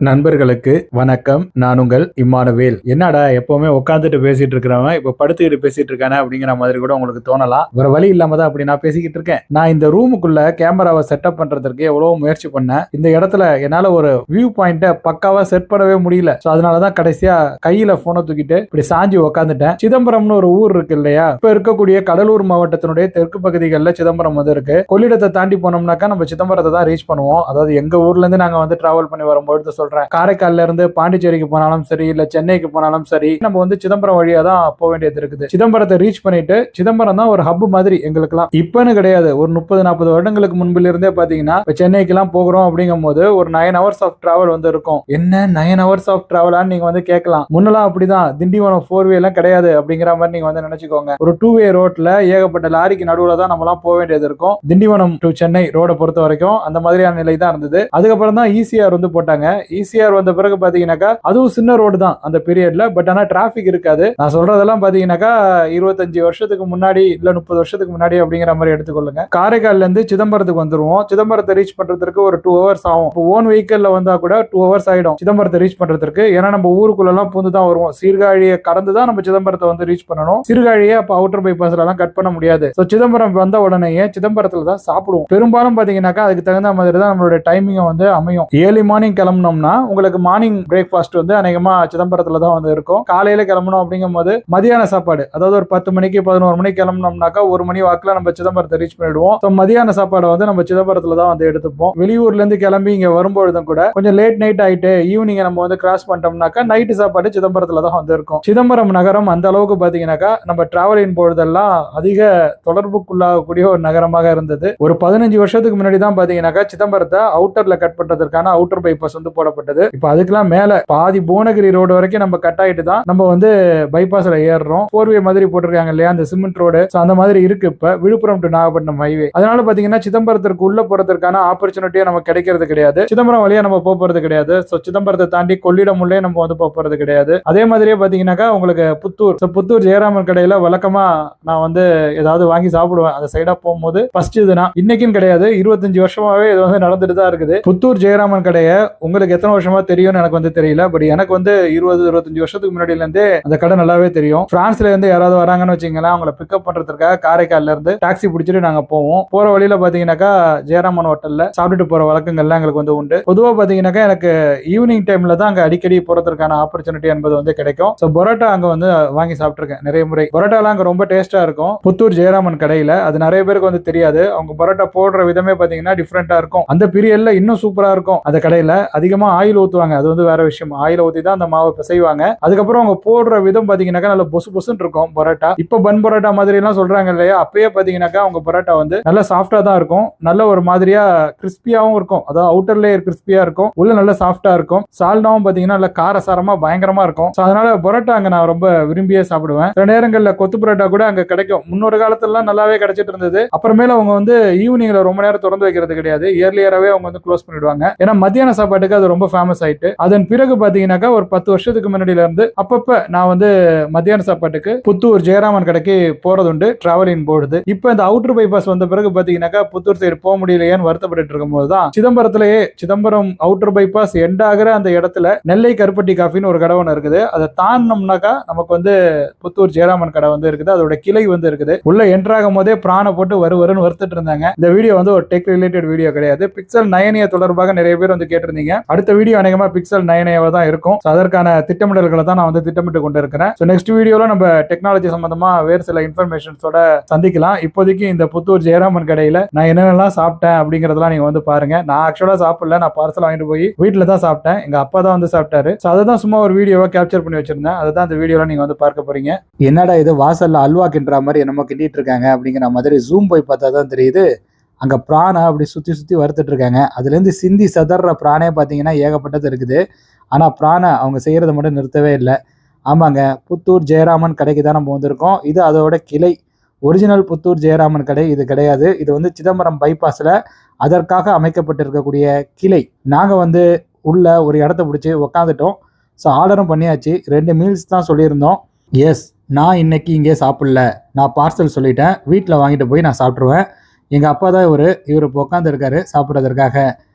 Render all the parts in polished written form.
நண்பர்களுக்கு வணக்கம். நான் உங்கள் இம்மானுவேல். என்னடா எப்பவுமே உட்காந்துட்டு பேசிட்டு இருக்கிறவன் இப்ப படுத்துக்கிட்டு பேசிட்டு இருக்கானே அப்படிங்கிற மாதிரி கூட உங்களுக்கு தோணலாம். வேற வழி இல்லாம தான் அப்படி நான் பேசிக்கிட்டு இருக்கேன். நான் இந்த ரூமுக்குள்ள கேமராவை செட்டப் பண்றதுக்கு எவ்வளவு முயற்சி பண்ணேன். இந்த இடத்துல என்னால ஒரு வியூ பாயிண்ட பக்காவா செட் பண்ணவே முடியல. அதனாலதான் கடைசியா கையில போனை தூக்கிட்டு இப்படி சாஞ்சி உட்காந்துட்டேன். சிதம்பரம்னு ஒரு ஊர் இருக்கு இல்லையா, இப்ப இருக்கக்கூடிய கடலூர் மாவட்டத்தினுடைய தெற்கு பகுதிகளில் சிதம்பரம் வந்து இருக்கு. கொள்ளிடத்தை தாண்டி போனோம்னாக்கா நம்ம சிதம்பரத்தை தான் ரீச் பண்ணுவோம். அதாவது எங்க ஊர்ல இருந்து நாங்க வந்து டிராவல் பண்ணி வரும்போது சொல்றேன், காரைக்கால்ல இருந்து பாண்டிச்சேரிக்கு போனாலும் சரி, இல்ல சென்னைக்கு போனாலும் சரி, நம்ம வந்து சிதம்பரம் வழியா தான் போக வேண்டியது இருக்குது. சிதம்பரத்தை ரீச் பண்ணிட்டு சிதம்பரம் தான் ஒரு ஹப் மாதிரி எங்களுக்குலாம். இப்பன்னு கிடையாது, ஒரு 30-40 வருடங்களுக்கு முன்பில் இருந்தே பாத்தீங்கன்னா சென்னைக்கு எல்லாம் போகிறோம் அப்படிங்கும் போது ஒரு 9 hours ஆஃப் டிராவல் வந்து இருக்கும். என்ன 9 hours ஆஃப் டிராவலான்னு நீங்க வந்து கேட்கலாம். முன்னெல்லாம் அப்படிதான், திண்டிவனம் 4 வே எல்லாம் கிடையாது அப்படிங்கிற மாதிரி நீங்க வந்து நினைச்சுக்கோங்க. ஒரு 2 வே ரோட்ல ஏகப்பட்ட லாரிக்கு நடுவுல தான் நம்ம எல்லாம் போக வேண்டியது இருக்கும். திண்டிவனம் டு சென்னை ரோட பொறுத்த வரைக்கும் அந்த மாதிரியான நிலை தான் இருந்தது. அதுக்கப்புறம் தான் ஈசிஆர் வந்து போட்டாங்க. ஈசிஆர் வந்த பிறகு பாத்தீங்கன்னாக்கா அதுவும் சின்ன ரோடு தான் அந்த பீரியட்ல. பட் ஆனா டிராபிக் இருக்காது. நான் சொல்றதெல்லாம் பாத்தீங்கன்னாக்கா 25 வருஷத்துக்கு முன்னாடி இல்ல 30 வருஷத்துக்கு முன்னாடி அப்படிங்கிற மாதிரி எடுத்துக்கொள்ளுங்க. காரைக்கால்ல இருந்து சிதம்பரத்துக்கு வந்துருவோம். சிதம்பரத்தை ரீச் பண்றதுக்கு ஒரு 2 hours ஆகும். இப்போ ஓன் வெஹிக்கிள்ல வந்தா கூட 2 hours ஆயிடும் சிதம்பரத்தை ரீச் பண்றதுக்கு. ஏன்னா நம்ம ஊருக்குள்ள எல்லாம் பூந்து தான் வருவோம். சீர்காழியை கடந்து தான் நம்ம சிதம்பரத்தை வந்து ரீச் பண்ணணும். சீர்காழியை அப்ப அவுட்டர் பைபாஸ்ல எல்லாம் கட் பண்ண முடியாது. சிதம்பரம் வந்த உடனே சிதம்பரத்துல தான் சாப்பிடுவோம். பெரும்பாலும் பாத்தீங்கன்னாக்கா அதுக்கு தகுந்த மாதிரி தான் நம்மளுடைய டைமிங் வந்து அமையும். ஏர்லி மார்னிங் கிளம்பணும்னா உங்களுக்கு மார்னிங் பிரேக்ஃபாஸ்ட் வந்து அநேகமா சிதம்பரத்துல தான் வந்து இருக்கும். காலையில கிளம்பணும் அப்படிங்கும் போது மதியான சாப்பாடு, அதாவது ஒரு 10 மணிக்கு 11 மணிக்கு கிளம்பணும்னாக்கா 1 மணி வாக்குல நம்ம சிதம்பரத்தை ரீச் பண்ணிடுவோம். மதியான சாப்பாடு வந்து நம்ம சிதம்பரத்துல தான் வந்து எடுத்துப்போம். வெளியூர்ல இருந்து கிளம்பி இங்க வரும்பொழுதும் கூட கொஞ்சம் லேட் நைட் ஆயிட்டு ஈவினிங் நம்ம வந்து கிராஸ் பண்ணிட்டோம்னாக்கா நைட்டு சாப்பாடு சிதம்பரத்துல தான் வந்து இருக்கும். சிதம்பரம் நகரம் அந்த அளவுக்கு பாத்தீங்கன்னாக்கா நம்ம டிராவலின் பொழுதெல்லாம் அதிக தொடர்புக்குள்ளாகக்கூடிய ஒரு நகரமாக இருந்தது. ஒரு 15 வருஷத்துக்கு முன்னாடி தான் பாத்தீங்கன்னாக்கா சிதம்பரத்தை அவுட்டர்ல கட் பண்றதுக்கான அவுட்டர் பைபாஸ் வந்து போடப்பட்டது. இப்ப அதுக்கெல்லாம் மேல பாதி புவனகிரி ரோடு வரைக்கும் நம்ம கட் ஆயிட்டு தான் நம்ம வந்து பைபாஸ்ல ஏறுறோம். 4 வே மாதிரி போட்டிருக்காங்க இல்லையா, அந்த சிமெண்ட் ரோடு அந்த மாதிரி இருக்கு இப்ப விழுப்புரம் டு நாகப்பட்டினம் ஹைவே. அதனால பாத்தீங்கன்னா சிதம்பரத்திற்கு உள்ள போறதுக்கான ஆப்பர்ச்சுனிட்டியா நமக்கு கிடைக்கிறது கிடையாது. சிதம்பரம் வழியா நம்ம போறது கிடையாது. சிதம்பரத்தை தாண்டி கொள்ளிடம் உள்ளே நம்ம வந்து போறது கிடையாது. அதே மாதிரியே பாத்தீங்கன்னாக்கா உங்களுக்கு புத்தூர் ஜெயராமன் கடையில வழக்கமா நான் வந்து ஏதாவது வாங்கி சாப்பிடுவேன். அந்த சைடா போகும்போது ஃபர்ஸ்ட் இதுனா இன்னைக்குன்னு கிடையாது, 25 வருஷமாவே இது வந்து நடந்துட்டு தான் இருக்குது. புத்தூர் ஜெயராமன் கடையை உங்களுக்கு எத்தனை வருஷமா தெரியும்னு எனக்கு வந்து தெரியல. பட் எனக்கு வந்து 20-25 வருஷத்துக்கு முன்னாடில இருந்தே அந்த கடை நல்லாவே தெரியும். பிரான்ஸ்ல இருந்து யாராவது வராங்கன்னு வச்சுங்களேன், அவங்களை பிக்கப் பண்றதுக்காக காரைக்கால்ல இருந்து டாக்ஸி பிடிச்சிட்டு நாங்க போவோம். போற வழியில பாத்தீங்கன்னாக்கா ஜெயராமன் ஹோட்டல்ல சாப்பிட்டுட்டு போற வழக்கங்கள்லாம் எங்களுக்கு வந்து உண்டு. பொதுவா பாத்தீங்கன்னாக்கா எனக்கு ஈவினிங் டைம்ல தான் அங்க அடிக்கடி போறதுக்கான ஆப்பர்ச்சுனிட்டி என்பது வந்து கிடைக்கும். பரோட்டா அங்க வந்து வாங்கி சாப்பிட்டுருக்கேன் நிறைய முறை. பரோட்டா எல்லாம் அங்க ரொம்ப டேஸ்டா இருக்கும் புத்தூர் ஜெயராமன் கடையில. அது நிறைய பேருக்கு வந்து தெரியாது. அவங்க பரோட்டா போடுற விதமே பாத்தீங்கன்னா டிஃபரெண்டா இருக்கும். அந்த பீரியட்ல இன்னும் சூப்பரா இருக்கும். அந்த கடையில அதிகமா ஆயில் ஊத்துவாங்க, அது வந்து வேற விஷயம். ஆயில ஊத்தி தான் அந்த மாவை பிசைவாங்க. அதுக்கப்புறம் அவங்க போடுற விதம் பாத்தீங்கன்னாக்கா நல்ல பொசு பொசுன்னு இருக்கும் பரோட்டா. இப்ப பன் பரோட்டா மாதிரி எல்லாம் சொல்றாங்க இல்லையா, அப்பயே பாத்தீங்கன்னாக்கா அவங்க பரோட்டா வந்து நல்ல சாஃப்டா தான் இருக்கும். நல்ல ஒரு மாதிரியா கிறிஸ்பியாவும் இருக்கும். அதாவது அவுட்டர் லேயர் கிறிஸ்பியா இருக்கும், உள்ள நல்ல சாஃப்டா இருக்கும். சால்னாவும் பாத்தீங்கன்னா நல்ல காரசாரமா பயங்கரமா இருக்கும். அதனால பரோட்டா அங்க நான் ரொம்ப விரும்பியே சாப்பிடுவேன். சில நேரங்கள்ல கொத்து பரோட்டா கூட அங்க கிடைக்கும். முன்னொரு காலத்துல நல்லாவே கிடைச்சிட்டு இருந்தது. அப்புறமேல அவங்க வந்து ஈவினிங்ல ரொம்ப நேரம் திறந்து வைக்கிறது கிடையாது. இயர்லியராவே அவங்க வந்து க்ளோஸ் பண்ணிடுவாங்க. ஏன்னா மத்தியான சாப்பாட்டுக்கு அது ரொம்ப ஃபேமஸ் ஆயிட்டு. அதன் பிறகு பாத்தீங்கன்னாக்கா ஒரு 10 வருஷத்துக்கு முன்னாடில இருந்து அப்பப்ப நான் வந்து மத்தியான சாப்பாட்டுக்கு புத்தூர் ஜெயராமன் கடைக்கு போறதுண்டு டிராவலின் போடுது. இப்ப இந்த அவுட்டர் பைபாஸ் வந்த பிறகு பாத்தீங்கன்னாக்கா புத்தூர் சைடு போக முடியலையேன்னு வருத்தப்பட்டு இருக்கும் போதுதான் சிதம்பரத்திலேயே சிதம்பரம் அவுட்டர் பைபாஸ் எண்ட் ஆகிற அந்த இடத்துல நெல்லை கருப்பட்டி காஃபின்னு ஒரு கடை ஒன்று இருக்குது. அதை தாண்டினோம்னாக்கா நமக்கு வந்து புத்தூர் ஜெயராமன் கடை வந்து இருக்குது. அதோட கிளை வந்து இருக்குது. உள்ள என்ட்ராகும் போதே பிராண போட்டு வருன்னு வருத்துட்டு இருந்தாங்க. இந்த வீடியோ வந்து ஒரு டெக் ரிலேட்டட் வீடியோ கிடையாது. பிக்சல் 9a தொடர்பாக நிறைய பேர் வந்து கேட்டிருந்தீங்க. அடுத்த வீடியோ அநேகமா பிக்சல் 9a தான் இருக்கும். அதற்கான திட்டமிடல்களை தான் நான் வந்து திட்டமிட்டு கொண்டு இருக்கிறேன். நெக்ஸ்ட் வீடியோல நம்ம டெக்னாலஜி சம்பந்தமா வேறு சில இன்ஃபர்மேஷன்ஸோட சந்திக்கலாம். இப்போதைக்கு இந்த புத்தூர் ஜெயராமன் கடையில நான் என்னென்னலாம் சாப்பிட்டேன் அப்படிங்கறதெல்லாம் நீங்க வந்து பாருங்க. நான் ஆக்சுவலா சாப்பிடல, நான் பார்சல் வாங்கிட்டு போய் வீட்டுல தான் சாப்பிட்டேன். எங்க அப்பா தான் வந்து சாப்பிட்டாரு. அதை தான் சும்மா ஒரு வீடியோவா கேப்சர் பண்ணி வச்சிருந்தேன். அதை தான் இந்த வீடியோல நீங்க வந்து பார்க்க போறீங்க. என்னடா இது வாசல்ல அல்வா கிண்டுற மாதிரி என்னமோ கிண்டிட்டு இருக்காங்க அப்படிங்கிற மாதிரி ஜூம் போய் பார்த்தா தான் தெரியுது. அங்க பிராணை அப்படி சுத்தி சுத்தி வறுத்துட்டு இருக்காங்க. அதுல இருந்து சிந்தி சதற பிராணே பாத்தீங்கன்னா ஏகப்பட்டது இருக்குது. ஆனா பிராணை அவங்க செய்யறதை மட்டும் நிறுத்தவே இல்லை. ஆமாங்க, புத்தூர் ஜெயராமன் கடைக்கு தான் நம்ம வந்திருக்கோம். இது அதோட கிளை. ஒரிஜினல் புத்தூர் ஜெயராமன் கடை இது கிடையாது. இது வந்து சிதம்பரம் பைபாஸ்ல அதற்காக அமைக்கப்பட்டிருக்கக்கூடிய கிளை. நாங்க வந்து உள்ள ஒரு இடத்த பிடிச்சி உக்காந்துட்டோம். ஆர்டரும் பண்ணியாச்சு. 2 மீல்ஸ் தான் சொல்லியிருந்தோம். எஸ், நான் இன்னைக்கு இங்கே சாப்பிடல, நான் பார்சல் சொல்லிட்டேன். வீட்டில் வாங்கிட்டு போய் நான் சாப்பிட்ருவேன். எங்கள் அப்பா தான் இவர் இப்போ உட்காந்துருக்காரு சாப்பிட்றதுக்காக.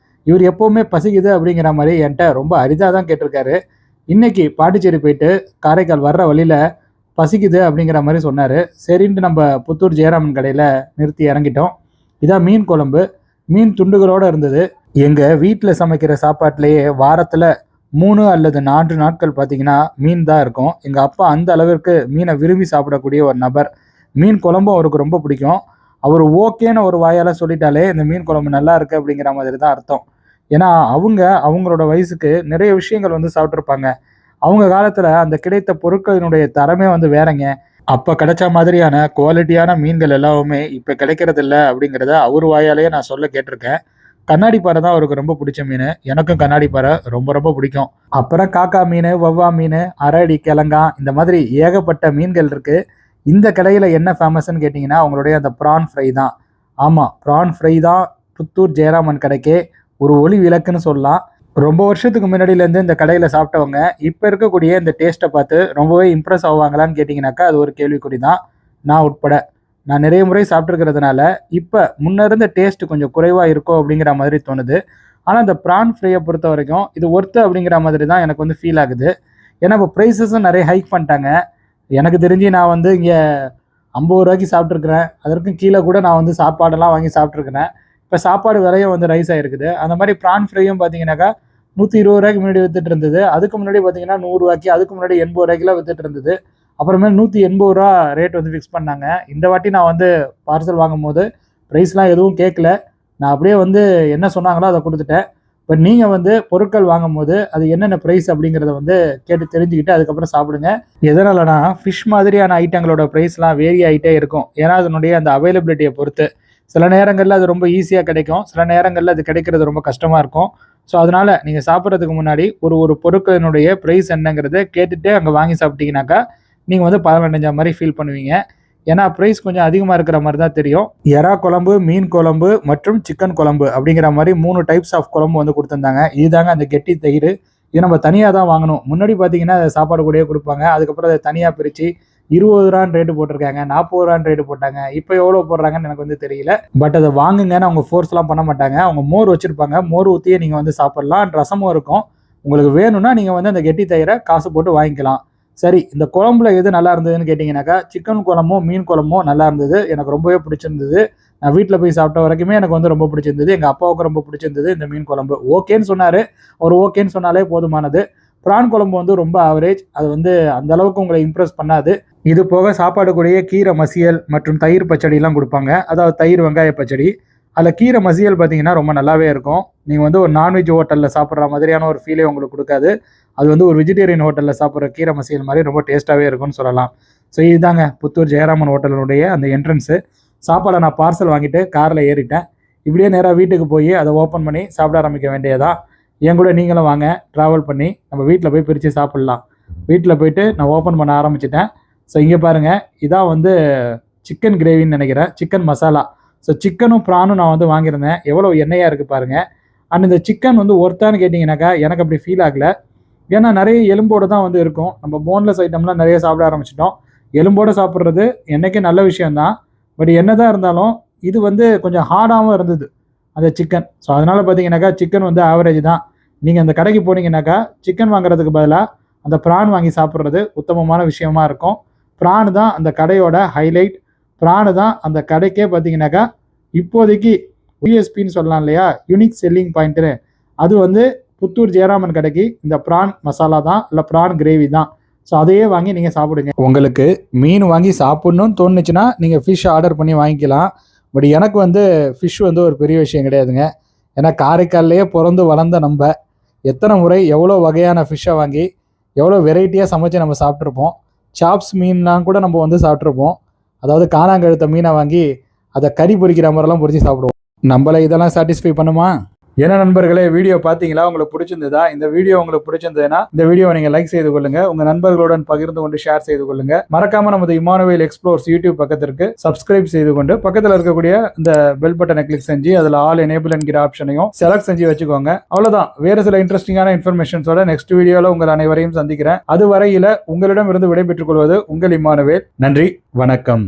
இவர் எப்போவுமே பசிக்குது அப்படிங்கிற மாதிரி என்கிட்ட ரொம்ப அரிதாக தான் கேட்டிருக்காரு. இன்னைக்கு பாண்டிச்சேரி போயிட்டு காரைக்கால் வர்ற வழியில் பசிக்குது அப்படிங்கிற மாதிரி சொன்னார். சரின்ட்டு நம்ம புத்தூர் ஜெயராமன் கடையில் நிறுத்தி இறங்கிட்டோம். இதான் மீன் குழம்பு, மீன் துண்டுகளோடு இருந்தது. எங்கள் வீட்டில் சமைக்கிற சாப்பாட்டிலேயே வாரத்தில் 3 அல்லது 4 நாட்கள் பார்த்தீங்கன்னா மீன் தான் இருக்கும். எங்கள் அப்பா அந்த அளவிற்கு மீனை விரும்பி சாப்பிடக்கூடிய ஒரு நபர். மீன் குழம்பும் அவருக்கு ரொம்ப பிடிக்கும். அவர் ஓகேன்னு ஒரு வாயால் சொல்லிட்டாலே இந்த மீன் குழம்பு நல்லா இருக்குது அப்படிங்கிற மாதிரி தான் அர்த்தம். ஏன்னா அவங்களோட வயசுக்கு நிறைய விஷயங்கள் வந்து சாப்பிட்ருப்பாங்க. அவங்க காலத்தில் அந்த கிடைத்த பொருட்களினுடைய தரமே வந்து வேறங்க. அப்போ கிடைச்ச மாதிரியான குவாலிட்டியான மீன்கள் எல்லாமே இப்போ கிடைக்கிறதில்ல அப்படிங்கிறத அவர் வாயாலேயே நான் சொல்ல கேட்டிருக்கேன். கண்ணாடி பாறை தான் அவருக்கு ரொம்ப பிடிச்ச மீன். எனக்கும் கண்ணாடி பாறை ரொம்ப ரொம்ப பிடிக்கும். அப்புறம் காக்கா மீன், வவ்வா மீன், அரடி, கிழங்கா, இந்த மாதிரி ஏகப்பட்ட மீன்கள் இருக்குது. இந்த கடையில் என்ன ஃபேமஸ்ன்னு கேட்டிங்கன்னா அவங்களுடைய அந்த ப்ரான் ஃப்ரை தான். ஆமாம், ப்ரான் ஃப்ரை தான் புத்தூர் ஜெயராமன் கடைக்கே ஒரு ஒளி விளக்குன்னு சொல்லலாம். ரொம்ப வருஷத்துக்கு முன்னாடியிலேருந்து இந்த கடையில் சாப்பிட்டவங்க இப்போ இருக்கக்கூடிய இந்த டேஸ்ட்டை பார்த்து ரொம்பவே இம்ப்ரெஸ் ஆவாங்களான்னு கேட்டிங்கனாக்கா அது ஒரு கேள்விக்குறி தான். நான் உட்பட நான் நிறைய முறை சாப்பிட்ருக்கிறதுனால இப்போ முன்ன இருந்த டேஸ்ட்டு கொஞ்சம் குறைவாக இருக்கும் அப்படிங்கிற மாதிரி தோணுது. ஆனால் இந்த ப்ரான் ஃப்ரையை பொறுத்த வரைக்கும் இது ஒர்த்து அப்படிங்கிற மாதிரி தான் எனக்கு வந்து ஃபீல் ஆகுது. ஏன்னா இப்போ ப்ரைஸஸும் நிறைய ஹைக் பண்ணிட்டாங்க. எனக்கு தெரிஞ்சு நான் வந்து இங்கே 50 ரூபாய்க்கு சாப்பிட்ருக்குறேன். அதற்கும் கீழே கூட நான் வந்து சாப்பாடெல்லாம் வாங்கி சாப்பிட்ருக்கிறேன். இப்போ சாப்பாடு விலையும் வந்து ரைஸ் ஆகிருக்குது. அந்த மாதிரி ப்ரான் ஃப்ரையும் பார்த்தீங்கன்னாக்கா 120 ரூபாய்க்கு முன்னாடி வித்துட்டு இருந்தது. அதுக்கு முன்னாடி பார்த்தீங்கன்னா 100 ரூபாய்க்கு, அதுக்கு முன்னாடி 80 ரூபாய்க்குலாம் வித்துட்டு இருந்தது. அப்புறமேல் 180 ரூபா ரேட் வந்து ஃபிக்ஸ் பண்ணாங்க. இந்த வாட்டி நான் வந்து பார்சல் வாங்கும் போது ப்ரைஸ்லாம் எதுவும் கேட்கல. நான் அப்படியே வந்து என்ன சொன்னாங்களோ அதை கொடுத்துட்டேன். இப்போ நீங்கள் வந்து பொருட்கள் வாங்கும் போது அது என்னென்ன ப்ரைஸ் அப்படிங்கிறத வந்து கேட்டு தெரிஞ்சுக்கிட்டு அதுக்கப்புறம் சாப்பிடுங்க. எதனாலனா ஃபிஷ் மாதிரியான ஐட்டங்களோட ப்ரைஸ்லாம் வேரி ஆகிட்டே இருக்கும். ஏன்னா அதனுடைய அந்த அவைலபிலிட்டியை பொறுத்து சில நேரங்களில் அது ரொம்ப ஈஸியாக கிடைக்கும், சில நேரங்களில் அது கிடைக்கிறது ரொம்ப கஷ்டமாக இருக்கும். ஸோ அதனால் நீங்கள் சாப்பிட்றதுக்கு முன்னாடி ஒரு பொருட்களினுடைய ப்ரைஸ் என்னங்கிறத கேட்டுட்டு அங்கே வாங்கி சாப்பிட்டீங்கன்னாக்கா நீங்கள் வந்து பலனடைஞ்ச மாதிரி ஃபீல் பண்ணுவீங்க. ஏன்னா ப்ரைஸ் கொஞ்சம் அதிகமாக இருக்கிற மாதிரி தான் தெரியும். எறா குழம்பு, மீன் குழம்பு மற்றும் சிக்கன் குழம்பு அப்படிங்கிற மாதிரி 3 டைப்ஸ் ஆஃப் குழம்பு வந்து கொடுத்துருந்தாங்க. இதுதாங்க அந்த கெட்டி தயிர். இது நம்ம தனியாக தான் வாங்கணும். முன்னாடி பார்த்தீங்கன்னா அதை சாப்பாடு கூடயே கொடுப்பாங்க. அதுக்கப்புறம் அதை தனியாக பிரித்து 20 ரூபான்னு ரேட்டு போட்டிருக்காங்க, 40 ரூபான்னு ரேட்டு போட்டாங்க. இப்போ எவ்வளோ போடுறாங்கன்னு எனக்கு வந்து தெரியல. பட் அதை வாங்குங்கன்னு அவங்க ஃபோர்ஸ்லாம் பண்ண மாட்டாங்க. அவங்க மோர் வச்சுருப்பாங்க, மோர் ஊற்றியே நீங்கள் வந்து சாப்பிட்லாம். ரசமும் இருக்கும். உங்களுக்கு வேணும்னா நீங்கள் வந்து அந்த கெட்டி தயிரை காசு போட்டு வாங்கிக்கலாம். சரி, இந்த குழம்புல எது நல்லா இருந்ததுன்னு கேட்டிங்கனாக்கா சிக்கன் குழம்பும் மீன் குழம்பும் நல்லா இருந்தது. எனக்கு ரொம்பவே பிடிச்சிருந்தது. நான் வீட்டில் போய் சாப்பிட்ட வரைக்குமே எனக்கு வந்து ரொம்ப பிடிச்சிருந்தது. எங்கள் அப்பாவுக்கு ரொம்ப பிடிச்சிருந்தது இந்த மீன் குழம்பு. ஓகேன்னு சொன்னார். அவர் ஓகேன்னு சொன்னாலே போதுமானது. ப்ரான் குழம்பு வந்து ரொம்ப ஆவரேஜ். அது வந்து அந்த அளவுக்கு உங்களை இம்ப்ரெஸ் பண்ணாது. இது போக சாப்பாடு கூடயே கீரை மசியல் மற்றும் தயிர் பச்சடிலாம் கொடுப்பாங்க. அதாவது தயிர் வெங்காய பச்சடி. அதில் கீரை மசியல் பார்த்தீங்கன்னா ரொம்ப நல்லாவே இருக்கும். நீங்கள் வந்து ஒரு நான்வெஜ் ஹோட்டலில் சாப்பிட்ற மாதிரியான ஒரு ஃபீலே உங்களுக்கு கொடுக்காது. அது வந்து ஒரு வெஜிடேரியன் ஹோட்டலில் சாப்பிட்ற கீரை மசியல் மாதிரி ரொம்ப டேஸ்ட்டாகவே இருக்கும்னு சொல்லலாம். ஸோ இதுதாங்க புத்தூர் ஜெயராமன் ஹோட்டலினுடைய அந்த என்ட்ரன்ஸு. சாப்பாடை நான் பார்சல் வாங்கிட்டு காரில் ஏறிட்டேன். இப்படியே நேராக வீட்டுக்கு போய் அதை ஓப்பன் பண்ணி சாப்பிட ஆரம்பிக்க வேண்டியதா. என் கூட நீங்களும் வாங்க, ட்ராவல் பண்ணி நம்ம வீட்டில் போய் பிரித்து சாப்பிட்லாம். வீட்டில் போயிட்டு நான் ஓப்பன் பண்ண ஆரம்பிச்சிட்டேன். ஸோ இங்கே பாருங்கள், இதான் வந்து சிக்கன் கிரேவின்னு நினைக்கிறேன், சிக்கன் மசாலா. ஸோ சிக்கனும் ப்ரானும் நான் வந்து வாங்கியிருந்தேன். எவ்வளோ எண்ணெயாக இருக்குது பாருங்கள். அண்ட் இந்த சிக்கன் வந்து ஒர்த்தான்னு கேட்டிங்கனாக்கா எனக்கு அப்படி ஃபீல் ஆகலை. ஏன்னா நிறைய எலும்போடு தான் வந்து இருக்கும். நம்ம போன்லெஸ் ஐட்டம்லாம் நிறைய சாப்பிட ஆரம்பிச்சிட்டோம். எலும்போடு சாப்பிட்றது என்றைக்கே நல்ல விஷயந்தான். பட் என்ன தான் இருந்தாலும் இது வந்து கொஞ்சம் ஹார்டாகவும் இருந்தது அந்த சிக்கன். ஸோ அதனால் பார்த்தீங்கன்னாக்கா சிக்கன் வந்து ஆவரேஜ் தான். நீங்கள் அந்த கடைக்கு போனீங்கன்னாக்கா சிக்கன் வாங்குறதுக்கு பதிலாக அந்த ப்ரான் வாங்கி சாப்பிட்றது உத்தமமான விஷயமா இருக்கும். ப்ரான் தான் அந்த கடையோட ஹைலைட். ப்ரான் தான் அந்த கடைக்கே பார்த்தீங்கன்னாக்கா இப்போதைக்கு யூஎஸ்பின்னு சொல்லலாம் இல்லையா, யூனிக் செல்லிங் பாயிண்ட்டு. அது வந்து புத்தூர் ஜெயராமன் கடைக்கு இந்த ப்ரான் மசாலா தான், இல்லை ப்ரான் கிரேவி தான். ஸோ அதையே வாங்கி நீங்கள் சாப்பிடுங்க. உங்களுக்கு மீன் வாங்கி சாப்பிட்ணுன்னு தோணுச்சுன்னா நீங்கள் ஃபிஷ் ஆர்டர் பண்ணி வாங்கிக்கலாம். பட் எனக்கு வந்து ஃபிஷ் வந்து ஒரு பெரிய விஷயம் கிடையாதுங்க. ஏன்னா காரைக்கால்லையே பிறந்து வளர்ந்த நம்ம எத்தனை முறை எவ்வளோ வகையான ஃபிஷ்ஷை வாங்கி எவ்வளோ வெரைட்டியாக சமைச்சு நம்ம சாப்பிட்ருப்போம். சாப்ஸ் மீன்லாம் கூட நம்ம வந்து சாப்பிட்ருப்போம். அதாவது காணாங்கழுத்த மீனை வாங்கி அதை கறி பொரிக்கிற மாதிரிலாம் பொரிச்சு சாப்பிடுவோம். நம்மளை இதெல்லாம் சாட்டிஸ்ஃபை பண்ணுமா? என்ன நண்பர்களே, வீடியோ பார்த்தீங்களா? உங்களுக்கு பிடிச்சிருந்ததா? இந்த வீடியோ உங்களுக்கு பிடிச்சிருந்ததுன்னா இந்த வீடியோவை நீங்கள் லைக் செய்து கொள்ளுங்க, உங்கள் நண்பர்களுடன் பகிர்ந்து கொண்டு ஷேர் செய்து கொள்ளுங்க. மறக்காம நமது இமானுவேல் எக்ஸ்ப்ளோர்ஸ் யூடியூப் பக்கத்திற்கு சப்ஸ்கிரைப் செய்து கொண்டு பக்கத்தில் இருக்கக்கூடிய இந்த பெல் பட்டனை கிளிக் செஞ்சு அதில் ஆல் எனேபிள் என்கிற ஆப்ஷனையும் செலக்ட் செஞ்சு வச்சுக்கோங்க. அவ்வளோதான். வேறு சில இன்ட்ரெஸ்டிங்கான இன்ஃபர்மேஷன்ஸோட நெக்ஸ்ட் வீடியோவில் உங்கள் அனைவரையும் சந்திக்கிறேன். அதுவரையில் உங்களிடம் இருந்து விடைபெற்றுக் கொள்வது உங்கள் இமானுவேல். நன்றி, வணக்கம்.